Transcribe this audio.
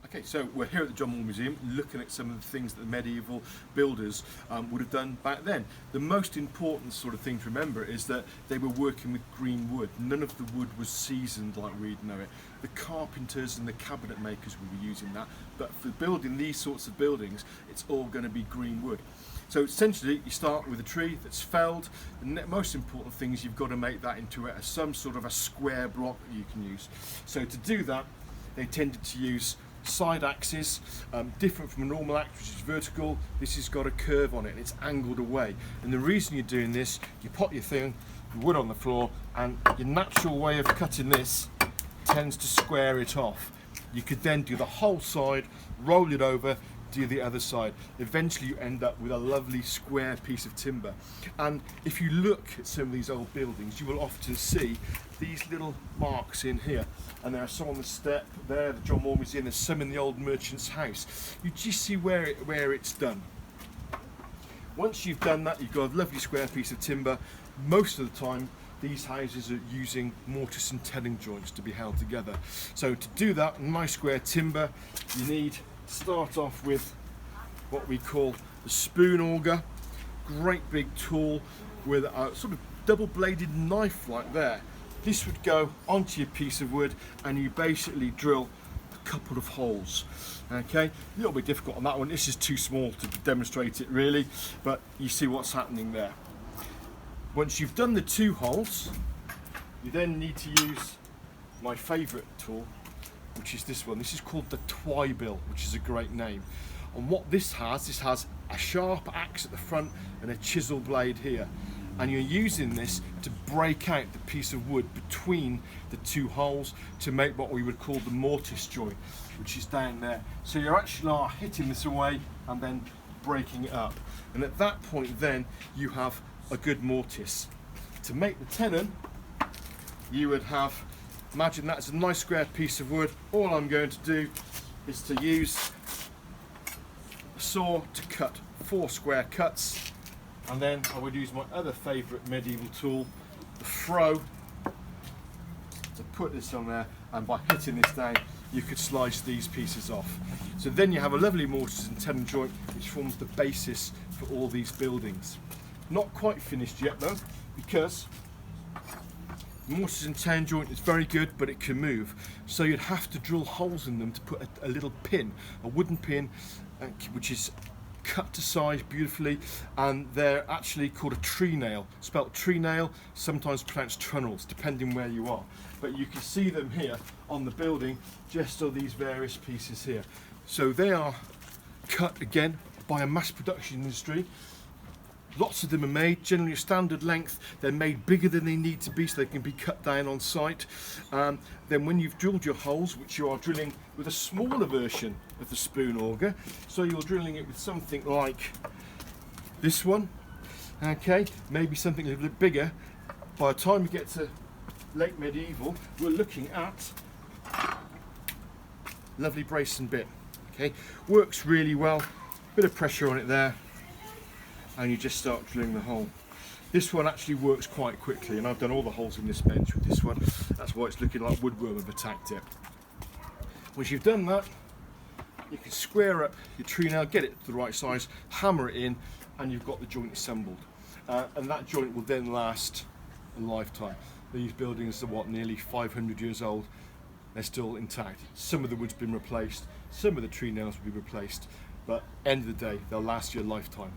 Okay, so we're here at the John Moore Museum looking at some of the things that the medieval builders would have done back then. The most important sort of thing to remember is that they were working with green wood. None of the wood was seasoned like we'd know it. The carpenters and the cabinet makers would be using that, but for building these sorts of buildings, it's all going to be green wood. So essentially, you start with a tree that's felled. The most important thing is you've got to make that into some sort of a square block that you can use. So to do that, they tended to use side axes, different from a normal axe, which is vertical. This has got a curve on it and it's angled away. And the reason you're doing this, you pop your wood on the floor, and your natural way of cutting this tends to square it off. You could then do the whole side, roll it over, do the other side. Eventually you end up with a lovely square piece of timber. And if you look at some of these old buildings, you will often see these little marks in here, and there are some on the step there, the John Moore Museum. There's some in the old merchant's house. You just see where it's done. Once you've done that, you've got a lovely square piece of timber. Most of the time these houses are using mortise and telling joints to be held together. So to do that, nice square timber, you need to start off with what we call the spoon auger. Great big tool with a sort of double-bladed knife like there. This would go onto your piece of wood and you basically drill a couple of holes. Okay, a little bit difficult on that one. This is too small to demonstrate it really, but you see what's happening there. Once you've done the 2 holes, you then need to use my favourite tool, which is this one. This is called the Twibill, which is a great name. And what this has a sharp axe at the front and a chisel blade here. And you're using this to break out the piece of wood between the 2 holes to make what we would call the mortise joint, which is down there. So you're actually hitting this away and then breaking it up. And at that point then, you have a good mortise. To make the tenon, you would have, imagine that's a nice square piece of wood. All I'm going to do is to use a saw to cut 4 square cuts. And then I would use my other favourite medieval tool, the froe, to put this on there, and by hitting this down you could slice these pieces off. So then you have a lovely mortise and tenon joint which forms the basis for all these buildings. Not quite finished yet though, because the mortise and tenon joint is very good, but it can move. So you'd have to drill holes in them to put a little pin, a wooden pin, which is cut to size beautifully, and they're actually called a tree nail, spelt tree nail, sometimes pronounced trunnels, depending where you are. But you can see them here on the building, just on these various pieces here. So they are cut again by a mass production industry. Lots of them are made, generally a standard length. They're made bigger than they need to be so they can be cut down on site. Then when you've drilled your holes, which you are drilling with a smaller version of the spoon auger, so you're drilling it with something like this one, okay, maybe something a little bit bigger. By the time we get to late medieval, we're looking at lovely brace and bit, okay, works really well, bit of pressure on it there, and you just start drilling the hole. This one actually works quite quickly, and I've done all the holes in this bench with this one. That's why it's looking like woodworm have attacked it. Once you've done that, you can square up your tree nail, get it to the right size, hammer it in, and you've got the joint assembled. And that joint will then last a lifetime. These buildings are nearly 500 years old. They're still intact. Some of the wood's been replaced, some of the tree nails will be replaced, but end of the day, they'll last you a lifetime.